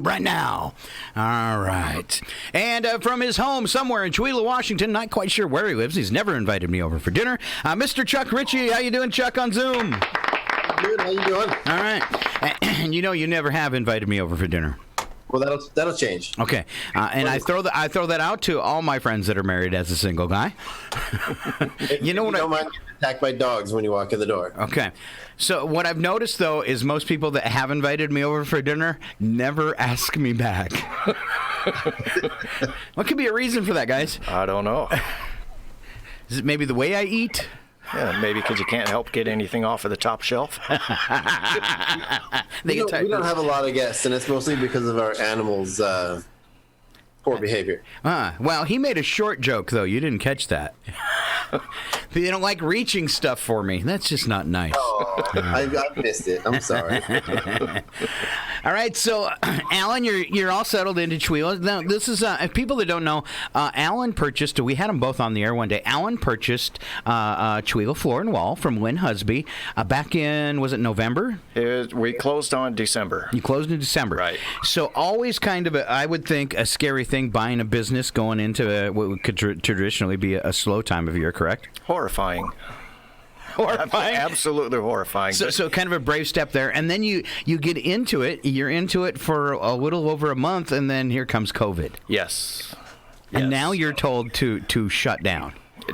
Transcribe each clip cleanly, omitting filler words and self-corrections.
right now. All right. And from his home somewhere in Chewelah, Washington, not quite sure where he lives. He's never invited me over for dinner. Mr. Chuck Ritchie, how you doing, Chuck, on Zoom? Good. How you doing? All right. And you know you never have invited me over for dinner. Well, that'll change. Okay, and I throw that out to all my friends that are married as a single guy. You know what? Don't mind getting attacked by dogs when you walk in the door. Okay, so what I've noticed though is most people that have invited me over for dinner never ask me back. What could be a reason for that, guys? I don't know. Is it maybe the way I eat? Yeah, maybe because you can't help get anything off of the top shelf. We don't have a lot of guests, and it's mostly because of our animals' poor behavior. Well, he made a short joke, though. You didn't catch that. They don't like reaching stuff for me. That's just not nice. Oh, I missed it. I'm sorry. All right, so Alan, you're all settled into Chewelah. Now, this is people that don't know. Alan purchased. We had them both on the air one day. Alan purchased Chewelah Floor and Wall from Lynn Husby back in, was it November? We closed on December. You closed in December, right? So always kind of I would think a scary thing buying a business going into what could traditionally be a slow time of year. Correct? Horrifying. Horrifying. Absolutely horrifying. So kind of a brave step there, and then you get into it. You're into it for a little over a month, and then here comes COVID. Yes. And now you're told to shut down.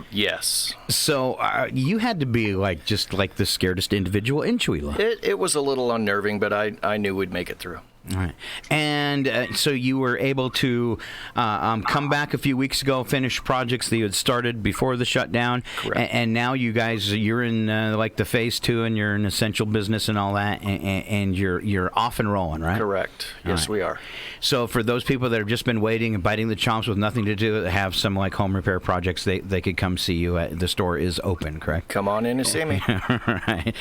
Yes. So you had to be just like the scaredest individual in Chewelah. It was a little unnerving, but I knew we'd make it through. All right. And so you were able to come back a few weeks ago, finish projects that you had started before the shutdown. Correct. And now you're in the phase 2, and you're in essential business and all that, and you're off and rolling, right? Correct. Yes, we are. So for those people that have just been waiting and biting the chomps with nothing to do, that have some home repair projects, they could come see you. The store is open, correct? Come on in and see me. All right.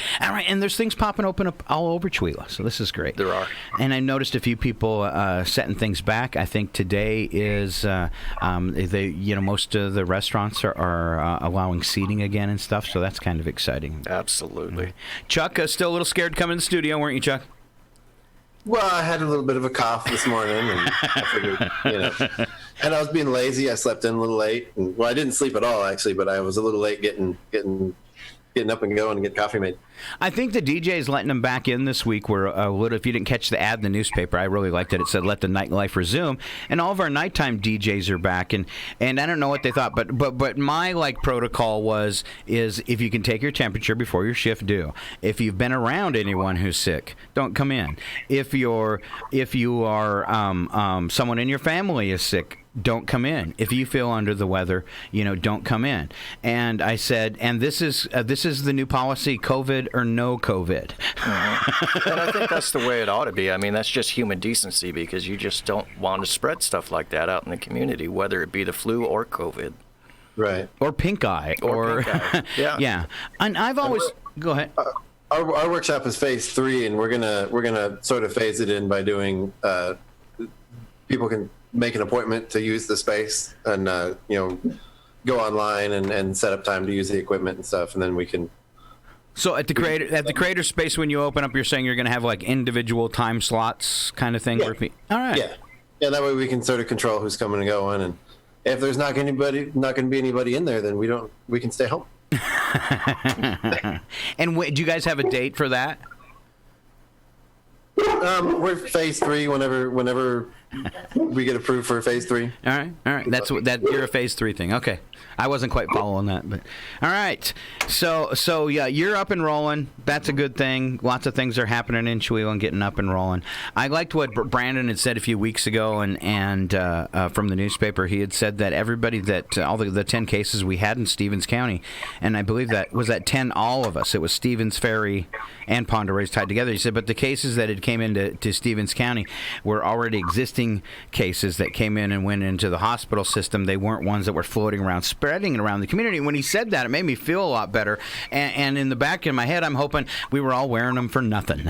And there's things popping open up all over Chewelah, so this is great. There are. And I noticed a few people setting things back. I think today is most of the restaurants are allowing seating again and stuff, so that's kind of exciting. Absolutely. Chuck, still a little scared to come in the studio, weren't you, Chuck? Well, I had a little bit of a cough this morning, and I figured, and I was being lazy. I slept in a little late. I didn't sleep at all, actually, but I was a little late getting up and going and get coffee made. I think the DJs letting them back in this week were a little. If you didn't catch the ad in the newspaper, I really liked it. It said, "Let the nightlife resume," and all of our nighttime DJs are back. And I don't know what they thought, but my protocol is if you can take your temperature before your shift, do. If you've been around anyone who's sick, don't come in. If you are someone in your family is sick, don't come in. If you feel under the weather, don't come in. And I said, and this is the new policy: COVID or no COVID. And I think that's the way it ought to be. I mean, that's just human decency, because you just don't want to spread stuff like that out in the community, whether it be the flu or COVID. Right. Or pink eye. Or pink eye. Yeah. Yeah. And I've always go ahead. Our workshop is phase 3, and we're gonna sort of phase it in by doing. People can make an appointment to use the space, and go online and set up time to use the equipment and stuff, and then we can. So at the creator space, when you open up, you're saying you're going to have individual time slots kind of thing. Yeah. All right. Yeah. That way we can sort of control who's coming and going, and if there's not going to be anybody in there, then we can stay home. And do you guys have a date for that? We're phase 3 whenever we get approved for phase 3. All right. That's you're a phase 3 thing. Okay. I wasn't quite following that, but all right. So yeah, you're up and rolling. That's a good thing. Lots of things are happening in Chewelah and getting up and rolling. I liked what Brandon had said a few weeks ago, and from the newspaper, he had said that everybody all the 10 cases we had in Stevens County, and I believe that was 10 all of us. It was Stevens Ferry and Pend Oreille tied together. He said, but the cases that had came into Stevens County were already existing cases that came in and went into the hospital system. They weren't ones that were floating around, spreading it around the community. When he said that, it made me feel a lot better. And in the back of my head, I'm hoping we were all wearing them for nothing.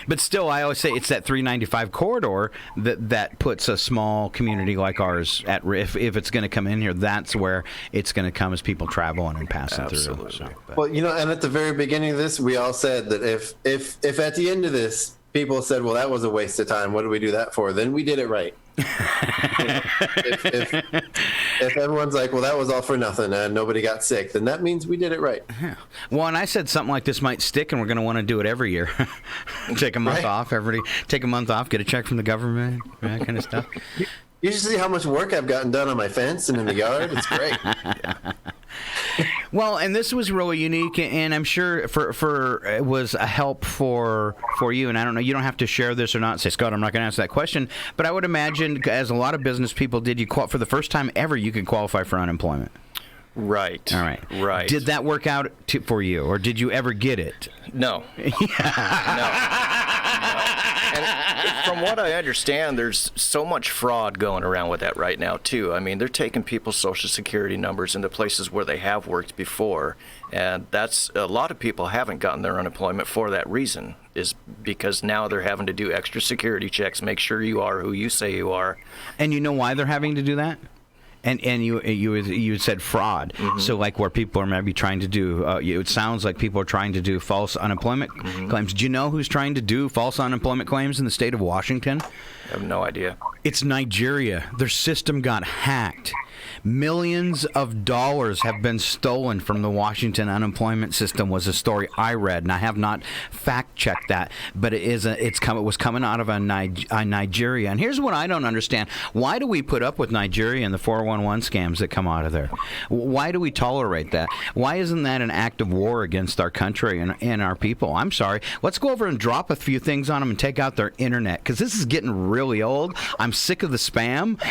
But still, I always say it's that 395 corridor that puts a small community like ours at risk. If it's going to come in here, that's where it's going to come as people traveling and passing through. So, well, and at the very beginning of this, we all said that if at the end of this people said, well, that was a waste of time. What did we do that for? Then we did it right. If everyone's like, well, that was all for nothing and nobody got sick, then that means we did it right. Yeah. Well, and I said something like this might stick, and we're going to want to do it every year. Take a month off. Everybody take a month off, get a check from the government, that kind of stuff. You should see how much work I've gotten done on my fence and in the yard. It's great. Well, and this was really unique, and I'm sure for it was a help for you. And I don't know, you don't have to share this or not. Say, Scott, I'm not going to answer that question. But I would imagine, as a lot of business people did, for the first time ever, you could qualify for unemployment. Right. All right. Right. Did that work out for you, or did you ever get it? No. No. And from what I understand, there's so much fraud going around with that right now, too. I mean, they're taking people's Social Security numbers into places where they have worked before. And that's a lot of people haven't gotten their unemployment for that reason, is because now they're having to do extra security checks, make sure you are who you say you are. And you know why they're having to do that? And you said fraud. Mm-hmm. So like where people are maybe trying to do, it sounds like people are trying to do false unemployment claims. Do you know who's trying to do false unemployment claims in the state of Washington? I have no idea. It's Nigeria. Their system got hacked. Millions of dollars have been stolen from the Washington unemployment system, was a story I read, and I have not fact-checked that, but it was coming out of Nigeria. And here's what I don't understand. Why do we put up with Nigeria and the 411 scams that come out of there? Why do we tolerate that? Why isn't that an act of war against our country and our people? I'm sorry. Let's go over and drop a few things on them and take out their internet, because this is getting really old. I'm sick of the spam,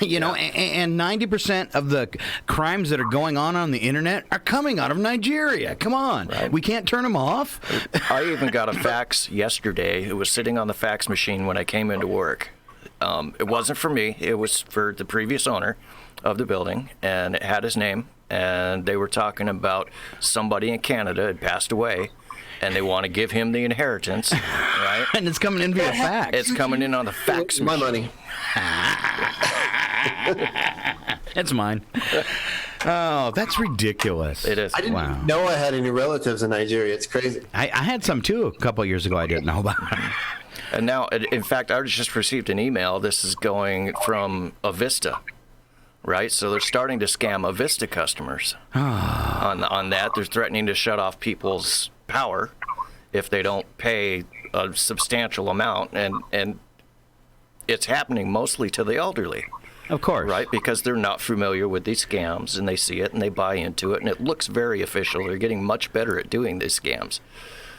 and 90% of the crimes that are going on the internet are coming out of Nigeria. Come on. Right. We can't turn them off. I even got a fax yesterday. It was sitting on the fax machine when I came into work. It wasn't for me. It was for the previous owner of the building, and it had his name, and they were talking about somebody in Canada had passed away, and they want to give him the inheritance, right? And it's coming in via fax. It's coming in on the fax machine. My money. It's mine. Oh, that's ridiculous. It is. I didn't know I had any relatives in Nigeria. It's crazy. I had some, too, a couple of years ago I didn't know about. And now, in fact, I just received an email. This is going from Avista, right? So they're starting to scam Avista customers on that. They're threatening to shut off people's power if they don't pay a substantial amount. And it's happening mostly to the elderly. Of course. Right, because they're not familiar with these scams, and they see it and they buy into it, and it looks very official. They're getting much better at doing these scams.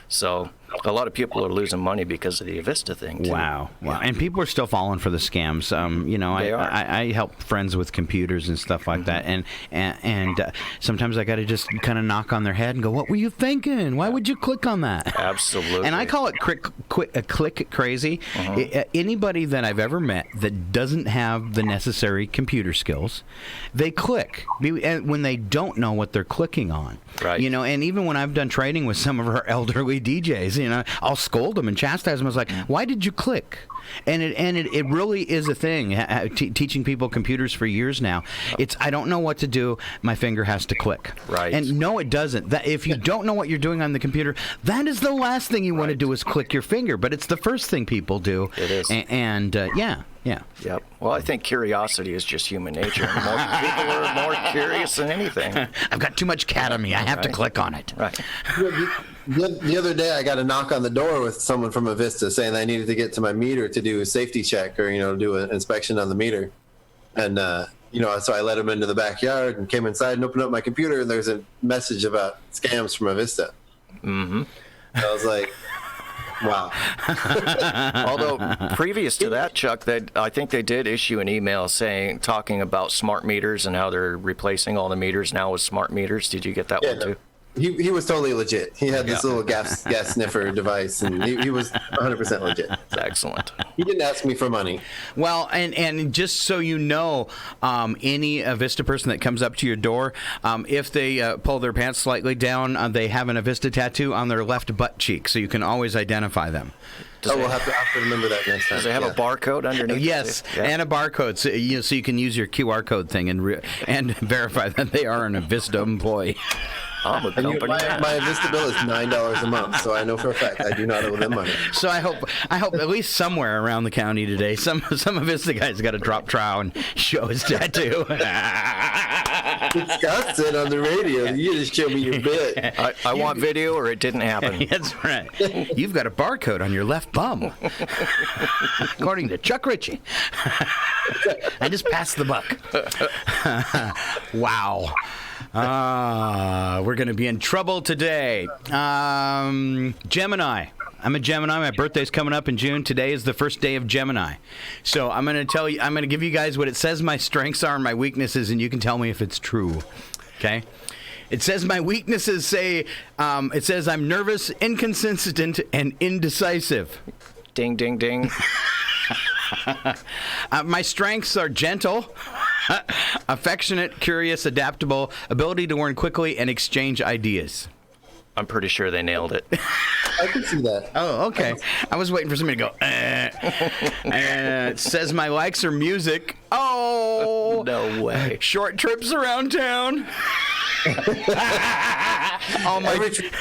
So a lot of people are losing money because of the Avista thing, too. Wow. And people are still falling for the scams. I help friends with computers and stuff like that, and sometimes I got to just kind of knock on their head and go, "What were you thinking? Why would you click on that?" Absolutely. And I call it click crazy. Anybody that I've ever met that doesn't have the necessary computer skills, they click when they don't know what they're clicking on. Right. And even when I've done training with some of our elderly DJs, I'll scold them and chastise them. I was like, "Why did you click?" And it really is a thing. Teaching people computers for years now. I don't know what to do. My finger has to click. Right. And no, it doesn't. If you don't know what you're doing on the computer, that is the last thing you want to do is click your finger. But it's the first thing people do. It is. Yeah. Yep. Well, I think curiosity is just human nature. Most people are more curious than anything. I've got too much cat on me. I have to click on it. Right. The other day, I got a knock on the door with someone from Avista saying I needed to get to my meter to do a safety check or, do an inspection on the meter. And, so I let him into the backyard and came inside and opened up my computer, and there's a message about scams from Avista. Mm-hmm. I was like, wow. Although previous to that, Chuck, I think they did issue an email talking about smart meters and how they're replacing all the meters now with smart meters. Did you get that one too? He was totally legit. He had this little gas sniffer device, and he was 100% legit. Excellent. He didn't ask me for money. Well, and just so you know, any Avista person that comes up to your door, if they pull their pants slightly down, they have an Avista tattoo on their left butt cheek, so you can always identify them. We'll have to remember that next time. Does it have a barcode underneath? Yes, and a barcode, so you can use your QR code thing and verify that they are an Avista employee. I'm a And company man. my Vista bill is $9 a month, so I know for a fact I do not owe them money. So I hope at least somewhere around the county today, some of his guys got to drop trowel and show his tattoo. Scott said on the radio, you just show me your bit. I want video or it didn't happen. That's right. You've got a barcode on your left bum, according to Chuck Ritchie. I just passed the buck. Wow. We're going to be in trouble today. Gemini. I'm a Gemini. My birthday's coming up in June. Today is the first day of Gemini. So I'm going to give you guys what it says my strengths are and my weaknesses, and you can tell me if it's true. Okay? It says my weaknesses say, it says I'm nervous, inconsistent, and indecisive. Ding, ding, ding. My strengths are gentle, affectionate, curious, adaptable, ability to learn quickly, and exchange ideas. I'm pretty sure they nailed it. I can see that. Oh, okay. I was waiting for somebody to go, It says my likes are music. Oh. No way. Short trips around town.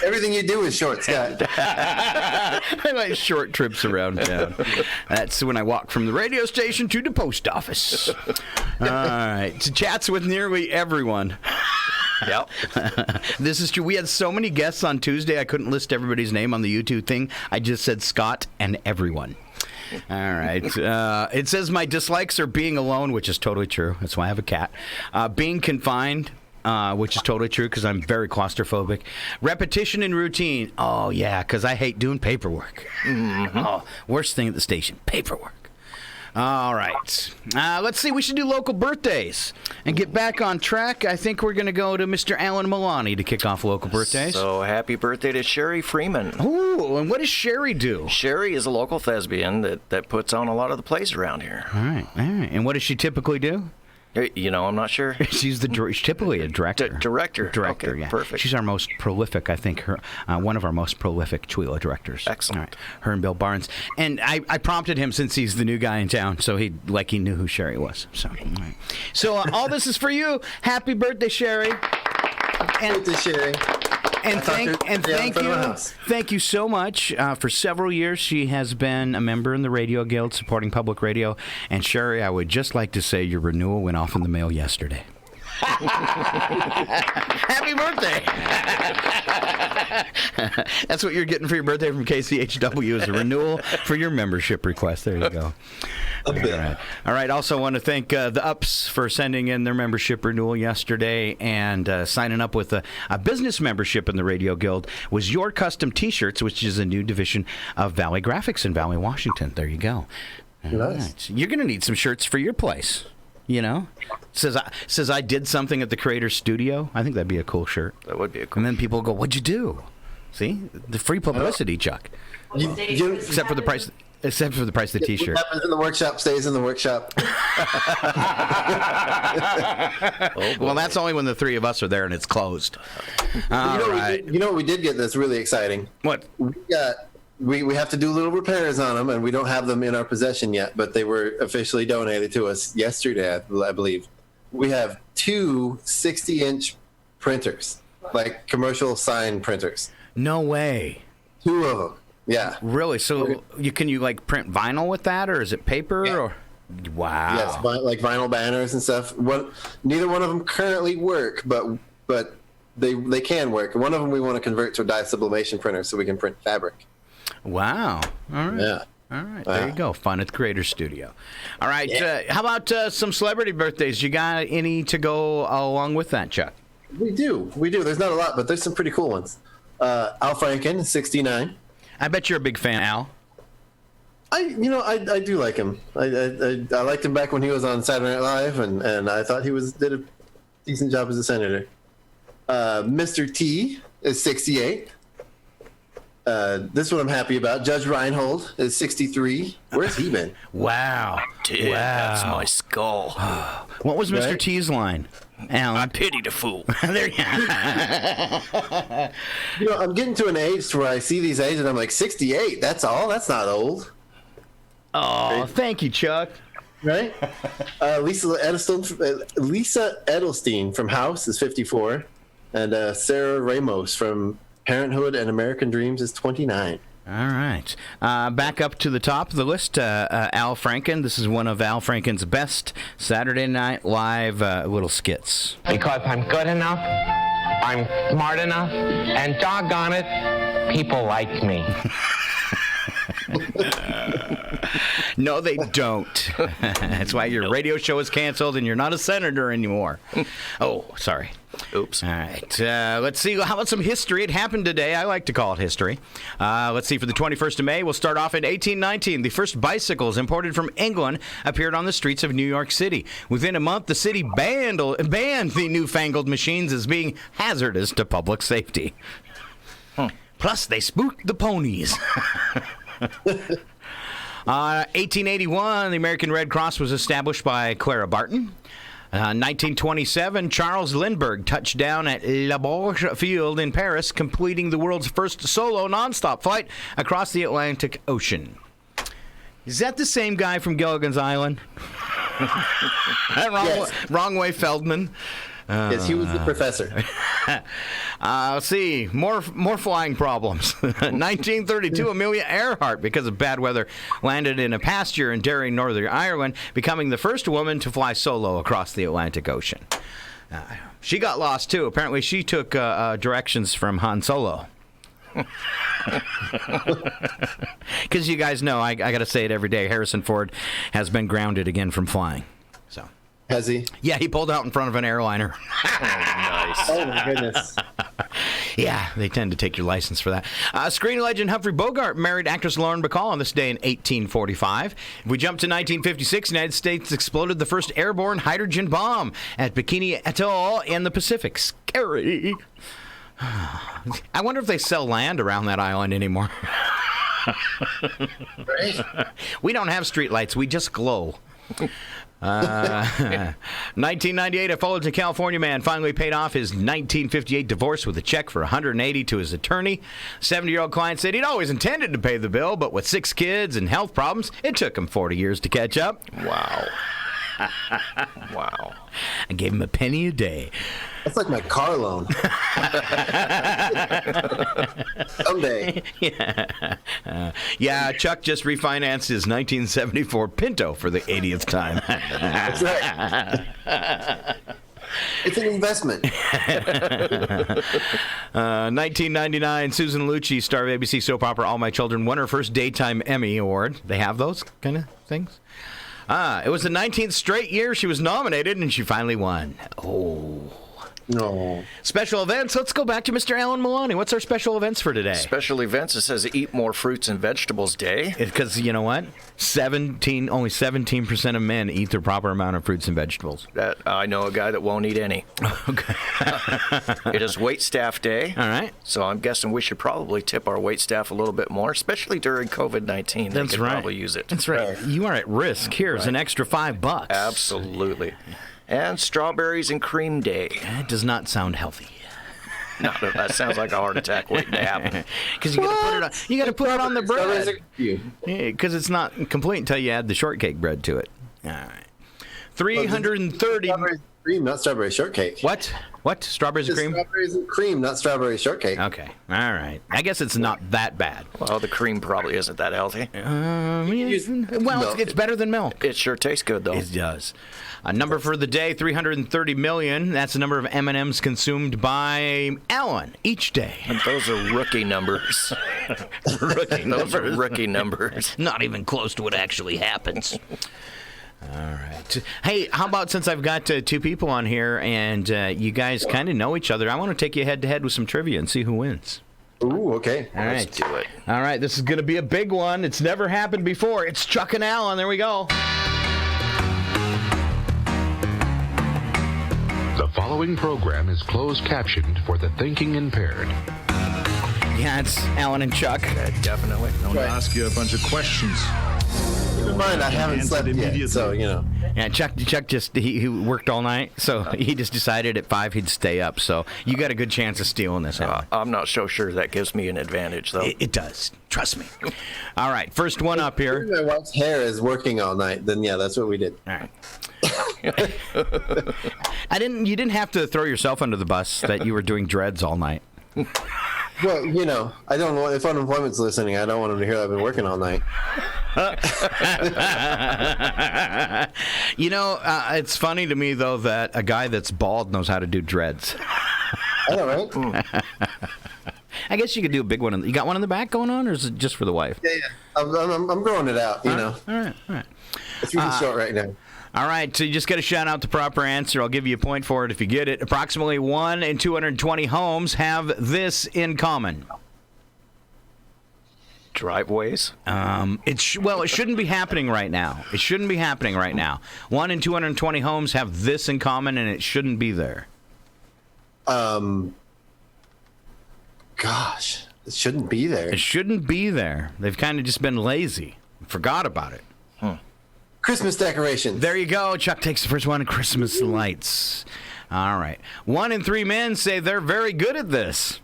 Everything you do is short, Scott. I like short trips around town. That's when I walk from the radio station to the post office. All right. So chats with nearly everyone. Yep. This is true. We had so many guests on Tuesday, I couldn't list everybody's name on the YouTube thing. I just said Scott and everyone. All right. It says my dislikes are being alone, which is totally true. That's why I have a cat. Being confined, which is totally true because I'm very claustrophobic. Repetition and routine. Oh, yeah, because I hate doing paperwork. Mm-hmm. Oh, worst thing at the station, paperwork. All right. Let's see. We should do local birthdays and get back on track. I think we're going to go to Mr. Alan Milani to kick off local birthdays. So happy birthday to Sherry Freeman. Ooh, and what does Sherry do? Sherry is a local thespian that puts on a lot of the plays around here. All right. And what does she typically do? You know, I'm not sure. She's typically a director. Director. Director, Okay, yeah. perfect. She's our most prolific, I think, one of our most prolific Chewila directors. Excellent. All right. Her and Bill Barnes. And I prompted him since he's the new guy in town, so he knew who Sherry was. So, all right. So all this is for you. Happy birthday, Sherry. And to Sherry. And thank you so much. For several years, she has been a member in the Radio Guild, supporting public radio. And Sherry, I would just like to say your renewal went off in the mail yesterday. Happy birthday! That's what you're getting for your birthday from KCHW is a renewal for your membership request. There you go. All right. Also want to thank the Ups for sending in their membership renewal yesterday and signing up with a business membership in the Radio Guild was Your Custom T-Shirts, which is a new division of Valley Graphics in Valley, Washington. There you go. Nice. Right. You're going to need some shirts for your place. You know, says I did something at the Creator Studio. I think that'd be a cool shirt. That would be a cool. And then people go, "What'd you do?" See, the free publicity, Chuck. Except for the price. Except for the price of the T-shirt. What happens in the workshop stays in the workshop. Well, that's only when the three of us are there and it's closed. All right. You know what we did get that's really exciting? What? We have to do little repairs on them, and we don't have them in our possession yet, but they were officially donated to us yesterday, I believe. We have two 60-inch printers, like commercial sign printers. No way. Two of them. Yeah. Really? So can you like print vinyl with that, or is it paper? Yeah. Or wow. Yes, like vinyl banners and stuff. Neither one of them currently work, but they can work. One of them we want to convert to a dye sublimation printer so we can print fabric. Wow. All right. Yeah. All right. There you go. Fun at the Creator Studio. All right. Yeah. How about some celebrity birthdays? You got any to go along with that, Chuck? We do. There's not a lot, but there's some pretty cool ones. Al Franken, 69. I bet you're a big fan, Al. I do like him. I liked him back when he was on Saturday Night Live, and I thought he did a decent job as a senator. Mr. T is 68. This one I'm happy about. Judge Reinhold is 63. Where's he been? Wow. Dude, that's my skull. What was Mr. T's line? Alan. I pity the fool. There you go. I'm getting to an age where I see these ages and I'm like, 68, that's all? That's not old. Oh, thank you, Chuck. Right? Lisa Edelstein from House is 54. And Sarah Ramos from Parenthood and American Dreams is 29. All right. Back up to the top of the list, Al Franken. This is one of Al Franken's best Saturday Night Live little skits. Because I'm good enough, I'm smart enough, and doggone it, people like me. No, they don't. That's why your radio show is canceled and you're not a senator anymore. Oh, sorry. Oops. All right. Let's see. How about some history? It happened today. I like to call it history. Let's see. For the 21st of May, we'll start off in 1819. The first bicycles imported from England appeared on the streets of New York City. Within a month, the city banned the newfangled machines as being hazardous to public safety. Plus, they spooked the ponies. 1881, the American Red Cross was established by Clara Barton. 1927, Charles Lindbergh touched down at La Bourge Field in Paris, completing the world's first solo nonstop flight across the Atlantic Ocean. Is that the same guy from Gilligan's Island? Yes. Wrong way, Feldman. Yes, he was the professor. Let's see. More flying problems. 1932, Amelia Earhart, because of bad weather, landed in a pasture in Derry, Northern Ireland, becoming the first woman to fly solo across the Atlantic Ocean. She got lost, too. Apparently, she took directions from Han Solo. Because you guys know, I got to say it every day, Harrison Ford has been grounded again from flying. So. Has he? Yeah, he pulled out in front of an airliner. Nice. Oh, my goodness. Yeah, they tend to take your license for that. Screen legend Humphrey Bogart married actress Lauren Bacall on this day in 1845. If we jump to 1956, the United States exploded the first airborne hydrogen bomb at Bikini Atoll in the Pacific. Scary. I wonder if they sell land around that island anymore. Right? We don't have streetlights. We just glow. 1998, a Fullerton, California man finally paid off his 1958 divorce with a check for $180 to his attorney. 70-year-old client said he'd always intended to pay the bill, but with 6 kids and health problems, it took him 40 years to catch up. Wow. Wow. I gave him a penny a day. That's like my car loan. Someday. Yeah, Chuck just refinanced his 1974 Pinto for the 80th time. That's right. It's an investment. 1999, Susan Lucci, star of ABC soap opera All My Children, won her first Daytime Emmy Award. They have those kind of things? It was the 19th straight year she was nominated, and she finally won. Oh. No. Special events. Let's go back to Mr. Alan Maloney. What's our special events for today? Special events. It says Eat More Fruits and Vegetables Day. Because you know what? Only 17% of men eat the proper amount of fruits and vegetables. That I know a guy that won't eat any. Okay. It is Wait Staff Day. All right. So I'm guessing we should probably tip our wait staff a little bit more, especially during COVID-19. That's they could right. probably use it. That's right. You are at risk. Here's an extra $5. Absolutely. And Strawberries and Cream Day. That does not sound healthy. No, that sounds like a heart attack waiting to happen. Because you got to put it on. You got to put it on the bread. You. Because it's not complete until you add the shortcake bread to it. All right. 330. Strawberries and cream, not strawberry shortcake. What? What? Strawberries and It's cream? Strawberries and cream, not strawberry shortcake. Okay. All right. I guess it's not that bad. Well, the cream probably isn't that healthy. Well, it's better than milk. It sure tastes good, though. It does. A number for the day, 330 million. That's the number of M&Ms consumed by Alan each day. And those are rookie numbers. Those are rookie numbers. Not even close to what actually happens. All right. Hey, how about since I've got 2 people on here and you guys kind of know each other, I want to take you head-to-head with some trivia and see who wins. Ooh, okay. All right. Let's do it. All right, this is going to be a big one. It's never happened before. It's Chuck and Alan. There we go. The following program is closed captioned for the thinking impaired. Yeah, it's Alan and Chuck. Definitely. I want to ask you a bunch of questions. Keep in mind, I haven't Answered slept yet, immediately. so, you know. Yeah, Chuck just he worked all night, so he just decided at 5 he'd stay up. So you got a good chance of stealing this, Alan. I'm not so sure that gives me an advantage, though. It does. Trust me. All right, first one up here. If my wife's hair is working all night, then yeah, that's what we did. All right. You didn't have to throw yourself under the bus that you were doing dreads all night. Well, I don't know if unemployment's listening. I don't want them to hear I've been working all night. It's funny to me though that a guy that's bald knows how to do dreads. I know, right? I guess you could do a big one. You got one in the back going on, or is it just for the wife? Yeah. I'm growing it out. All right. It's really short right now. All right, so you just got to shout out the proper answer. I'll give you a point for it if you get it. Approximately 1 in 220 homes have this in common. Driveways? It shouldn't be happening right now. 1 in 220 homes have this in common, and it shouldn't be there. Gosh, it shouldn't be there. It shouldn't be there. They've kind of just been lazy. Forgot about it. Christmas decorations. There you go. Chuck takes the first one. Christmas lights. All right. 1 in 3 men say they're very good at this.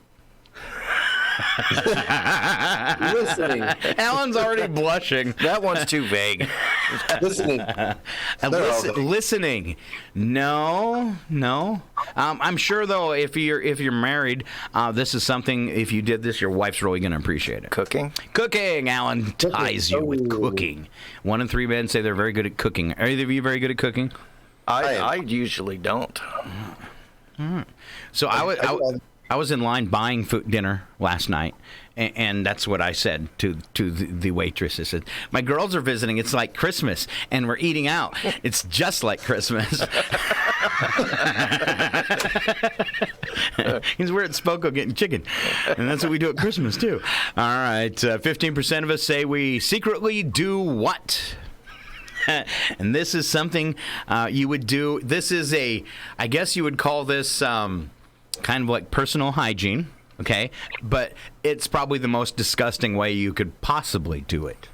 Listening. Alan's already blushing. That one's too vague. Listening. Listening. No. I'm sure though, if you're married, this is something. If you did this, your wife's really going to appreciate it. Cooking. Alan ties you with cooking. 1 in 3 men say they're very good at cooking. Are either of you very good at cooking? I usually don't. So I was in line buying dinner last night, and that's what I said to the waitress. I said, "My girls are visiting. It's like Christmas, and we're eating out. It's just like Christmas." We're at Spoko getting chicken, and that's what we do at Christmas too. All right, 15% of us say we secretly do what? And this is something you would do. This is I guess you would call this kind of like personal hygiene, okay? But it's probably the most disgusting way you could possibly do it.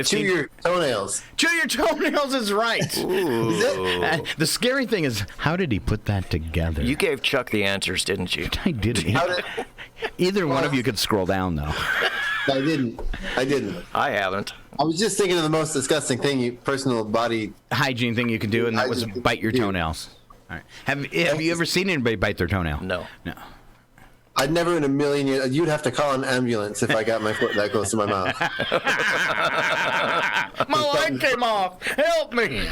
Chew your toenails. Chew your toenails is right. The scary thing is, how did he put that together? You gave Chuck the answers, didn't you? I didn't. Either one of you could scroll down, though. I didn't. I haven't. I was just thinking of the most disgusting thing, personal body hygiene thing you can do, and that was bite your toenails. All right. Have you ever seen anybody bite their toenail? No. I'd never in a million years. You'd have to call an ambulance if I got my foot that close to my mouth. My leg came off. Help me.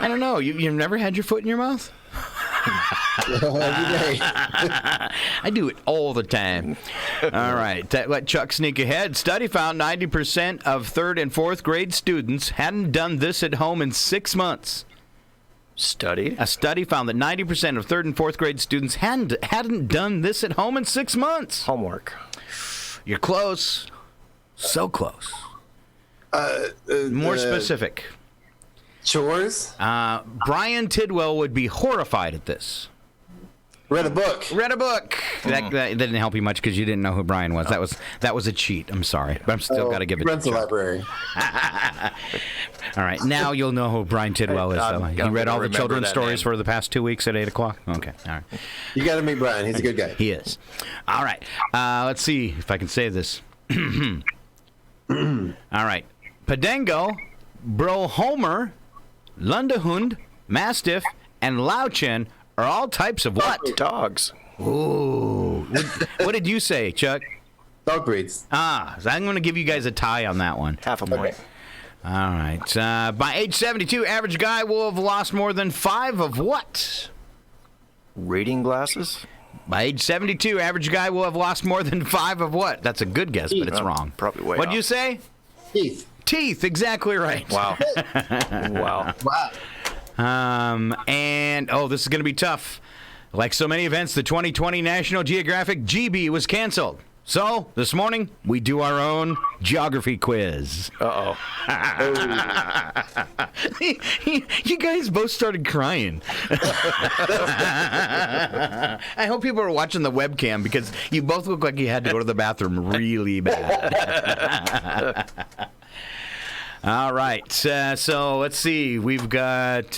I don't know. You've never had your foot in your mouth? Every day. I do it all the time. All right. Let Chuck sneak ahead. Study found 90% of 3rd and 4th grade students hadn't done this at home in 6 months. A study found that 90% of 3rd and 4th grade students hadn't done this at home in 6 months. Homework. You're close. So close. More specific. Chores? Brian Tidwell would be horrified at this. Read a book. That didn't help you much because you didn't know who Brian was. That was a cheat. I'm sorry, but I'm still got to give it. Runs the library. All right, now you'll know who Brian Tidwell is. He read all the children's stories for the past 2 weeks at 8 o'clock. Okay, all right. You got to meet Brian. He's a good guy. He is. All right. Let's see if I can say this. All right. Padengo, Brohomer, Lundehund, Mastiff, and Lauchen are all types of what? Dogs. Ooh. What did you say, Chuck? Dog breeds. So I'm going to give you guys a tie on that one. Half a point. All right. By age 72, average guy will have lost more than 5 of what? Reading glasses? By age 72, average guy will have lost more than 5 of what? That's a good guess, but it's wrong. Probably way What'd off. you say? Teeth, exactly right. Wow. Wow. And this is going to be tough. Like so many events, the 2020 National Geographic GB was canceled. So, this morning, we do our own geography quiz. Uh-oh. You guys both started crying. I hope people are watching the webcam because you both look like you had to go to the bathroom really bad. All right, so let's see. We've got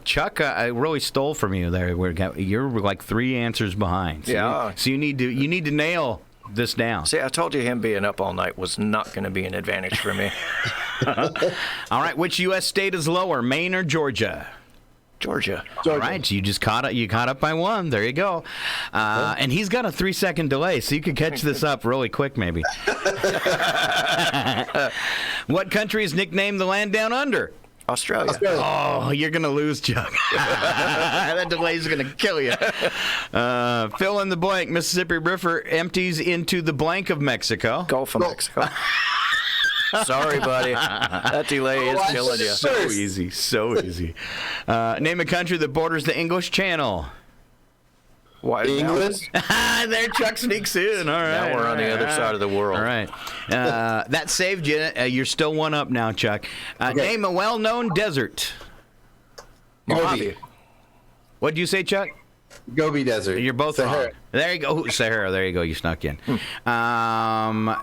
Chuck. I really stole from you there. You're like 3 answers behind. So yeah. So you need to nail this down. See, I told you him being up all night was not going to be an advantage for me. All right, which U.S. state is lower, Maine or Georgia? Georgia. All right, you just caught up. You caught up by one. There you go. And he's got a 3-second delay, so you could catch this up really quick, maybe. What country is nicknamed the land down under? Australia. Oh, you're going to lose, Chuck. That delay's going to kill you. Fill in the blank. Mississippi River empties into the blank of Mexico. Gulf of Mexico. Sorry, buddy. That delay is killing you. So easy. So easy. Name a country that borders the English Channel. Why England? There, Chuck sneaks in. All right. Now we're on the other side of the world. All right. That saved you. You're still one up now, Chuck. Name a well-known desert. Gobi. What'd you say, Chuck? Gobi Desert. You're both Sahara. wrong. There you go. Ooh, Sahara. There you go. You snuck in.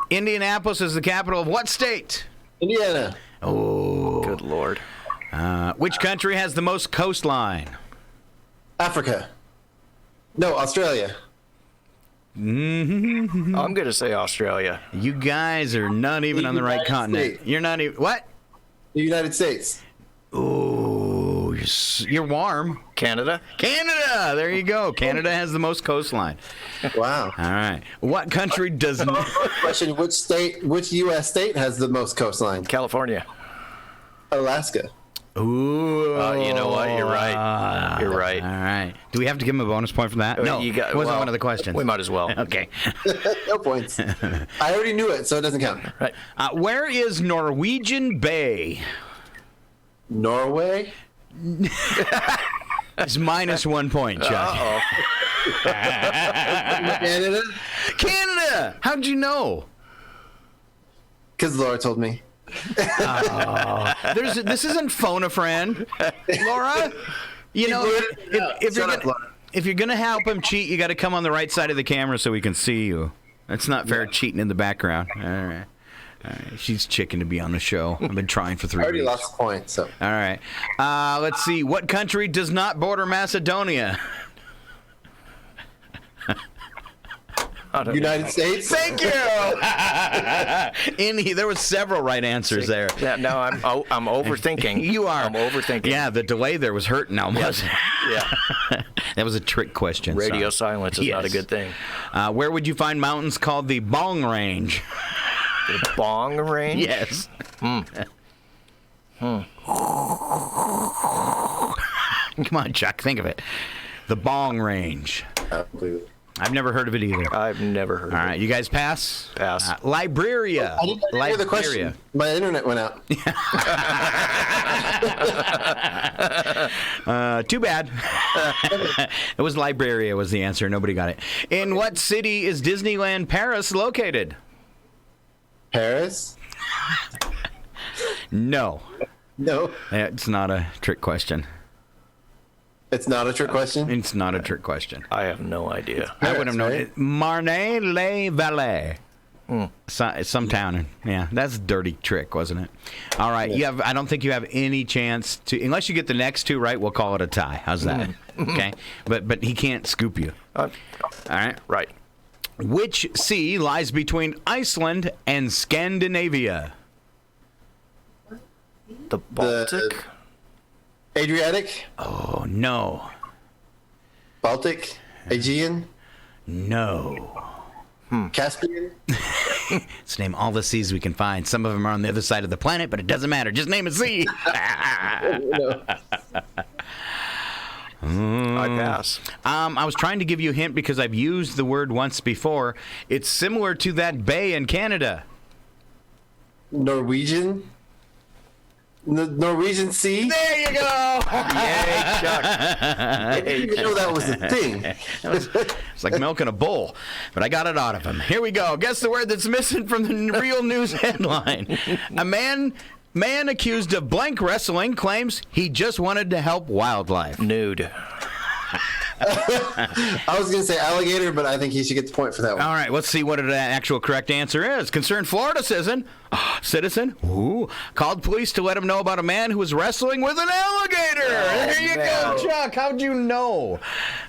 Indianapolis is the capital of what state? Indiana. Oh. Good Lord. Which country has the most coastline? Africa. No, Australia. Mm-hmm. I'm going to say Australia. You guys are not even on the right United continent. States. You're not even. What? The United States. Ooh, you're warm. Canada? Canada. There you go. Canada has the most coastline. Wow. All right. What country does not? Question: which U.S. state has the most coastline? California. Alaska. Ooh. You know what? You're right. You're right. All right. Do we have to give him a bonus point for that? No. You got, it wasn't well, one of the questions. We might as well. Okay. No points. I already knew it, so it doesn't count. Right. Where is Norwegian Bay? Norway. It's minus 1 point, Chuck. Canada. Canada. How'd you know? Because Laura told me. This isn't phone a friend, Laura. You know, if you're gonna help him cheat, you got to come on the right side of the camera so we can see you. That's not fair cheating in the background. All right. She's chicken to be on the show. I've been trying for 3 I already weeks. lost a point, so. All right. Let's see. What country does not border Macedonia? United States. Thank you. There was several right answers there. Yeah, no, I'm overthinking. You are. I'm overthinking. Yeah, the delay there was hurting almost. Yeah. That was a trick question. Radio son. silence is not a good thing. Where would you find mountains called the Bong Range? The Bong Range? Yes. Come on, Chuck. Think of it. The Bong Range. I've never heard of it either. I've never heard All of right, it. you guys pass? Pass. Liberia. I didn't hear the question. My internet went out. Too bad. It was Liberia was the answer. Nobody got it. In what city is Disneyland Paris located? Paris? No. No. It's not a trick question. It's not a trick question? It's not a trick question. I have no idea. I would have known right? it. Marne-le-Vallée. Some town. Yeah, that's a dirty trick, wasn't it? All right, I don't think you have any chance to, unless you get the next two right. We'll call it a tie. How's that? Okay, but he can't scoop you. All right. Right. Which sea lies between Iceland and Scandinavia? The Baltic? Adriatic? Oh no, Baltic? Aegean? no. Caspian? Let's name all the seas we can find. Some of them are on the other side of the planet, but it doesn't matter. Just name a sea. No. I pass. I was trying to give you a hint because I've used the word once before. It's similar to that bay in Canada. Norwegian? Norwegian Sea? There you go. Yay, Chuck. I didn't even know that was a thing. It's like milking a bull, but I got it out of him. Here we go. Guess the word that's missing from the real news headline. A man accused of blank wrestling claims he just wanted to help wildlife. Nude. I was going to say alligator, but I think he should get the point for that one. All right, let's see what the actual correct answer is. Concerned Florida citizen Citizen called police to let him know about a man who was wrestling with an alligator. There you go, Chuck. How'd you know?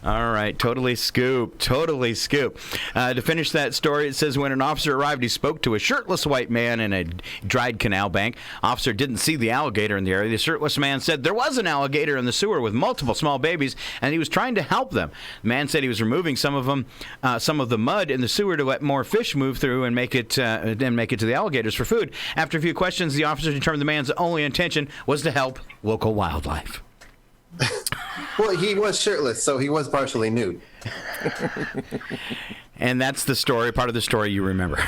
All right, totally scoop. To finish that story, it says when an officer arrived, he spoke to a shirtless white man in a dried canal bank. Officer didn't see the alligator in the area. The shirtless man said there was an alligator in the sewer with multiple small babies, and he was trying to help them. The man said he was removing some of the mud in the sewer to let more fish move through and make it to the alligators for food. After a few questions, the officer determined the man's only intention was to help local wildlife. Well, he was shirtless, so he was partially nude. And that's the story, part of the story you remember.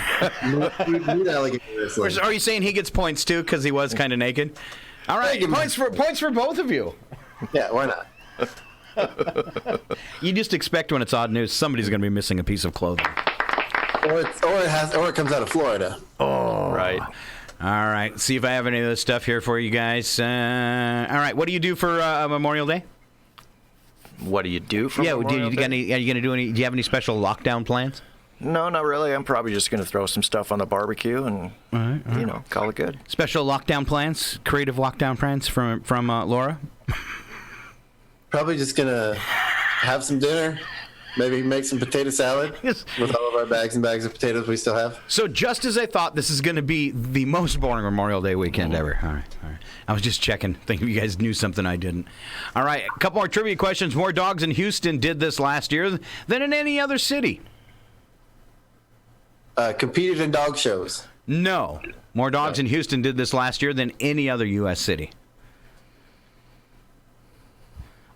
Nude alligator wrestling. Are you saying he gets points too because he was kind of naked? All right, points for both of you. Yeah, why not? You just expect when it's odd news, somebody's going to be missing a piece of clothing. Or it comes out of Florida. Oh, right. All right. See if I have any of this stuff here for you guys. All right. What do you do for Memorial Day? What do you do for Memorial Day? Are you going to do any? Do you have any special lockdown plans? No, not really. I'm probably just going to throw some stuff on the barbecue and call it good. Special lockdown plans, creative lockdown plans from Laura. Probably just gonna have some dinner. Maybe make some potato salad with all of our bags and bags of potatoes we still have. So just as I thought, this is going to be the most boring Memorial Day weekend ever. All right. I was just checking, thinking you guys knew something I didn't. All right, a couple more trivia questions. More dogs in Houston did this last year than in any other city. Competed in dog shows. No. More dogs in Houston did this last year than any other U.S. city.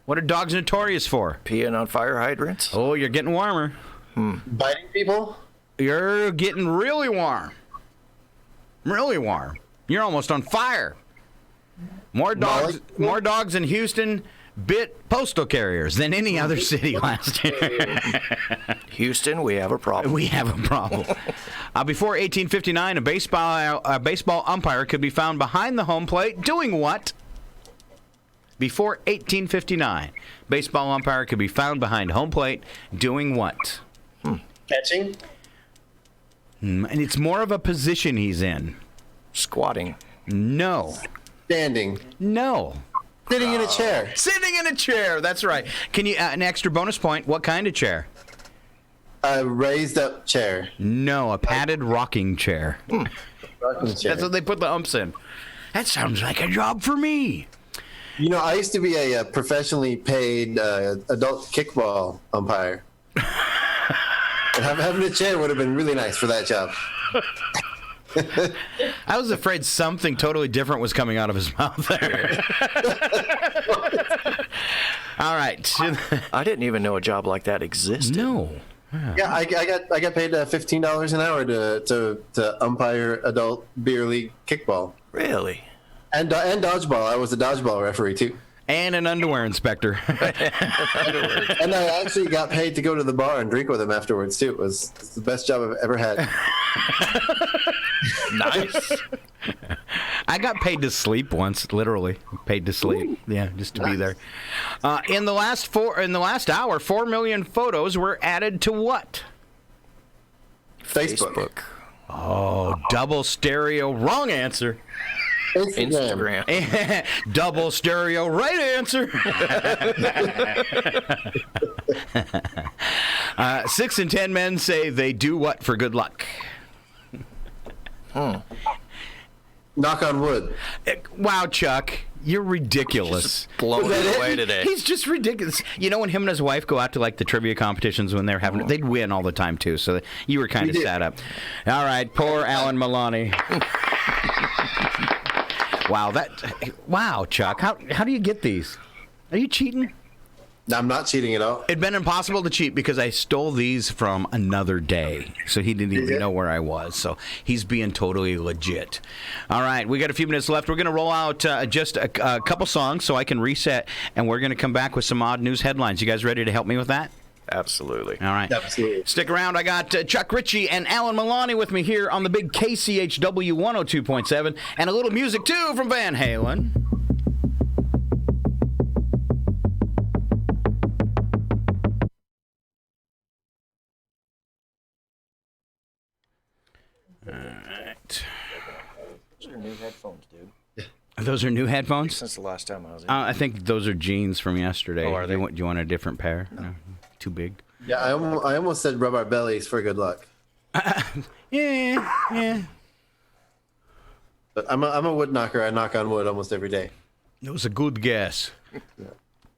What are dogs notorious for? Peeing on fire hydrants. Oh, you're getting warmer. Biting people? You're getting really warm. Really warm. You're almost on fire. More dogs in Houston bit postal carriers than any other city last year. Houston, we have a problem. Before 1859, a baseball umpire could be found behind the home plate doing what? Before 1859, baseball umpire could be found behind home plate doing what? Catching? And it's more of a position he's in. Squatting. No. Standing? No. Sitting in a chair? Sitting in a chair, that's right. Can you, an extra bonus point, what kind of chair? A raised up chair. No, a padded rocking chair. Rocking chair. That's what they put the umps in. That sounds like a job for me. You know, I used to be a professionally paid adult kickball umpire. And having a chair would have been really nice for that job. I was afraid something totally different was coming out of his mouth there. All right. I didn't even know a job like that existed. No. Yeah, I got paid $15 an hour to umpire adult beer league kickball. Really? And dodgeball. I was a dodgeball referee, too. And an underwear inspector. And I actually got paid to go to the bar and drink with him afterwards, too. It's the best job I've ever had. Nice. I got paid to sleep once, literally. Paid to sleep. Yeah, just to be there. In the last hour, 4 million photos were added to what? Facebook. Oh, double stereo. Wrong answer. Instagram. Double stereo. Right answer. 6 in 10 men say they do what for good luck? Knock on wood. Wow, Chuck. You're ridiculous. Just blowing it away today. He's just ridiculous. You know, when him and his wife go out to like the trivia competitions when they're having, they'd win all the time too. So you were kind of sat up. All right, poor Alan Milani. Wow, Chuck. How do you get these? Are you cheating? I'm not cheating at all. It'd been impossible to cheat because I stole these from another day. So he didn't even know where I was. So he's being totally legit. All right, we got a few minutes left. We're going to roll out just a couple songs so I can reset. And we're going to come back with some odd news headlines. You guys ready to help me with that? Absolutely. All right. Absolutely. Stick around. I got Chuck Ritchie and Alan Milani with me here on the big KCHW 102.7. And a little music, too, from Van Halen. All right. Those are new headphones, dude. Those are new headphones? Since the last time I was in. I think those are jeans from yesterday. Oh, are they? Do you want a different pair? No. Too big? Yeah, I almost said rub our bellies for good luck. Yeah. But I'm a wood knocker. I knock on wood almost every day. That was a good guess. Yeah.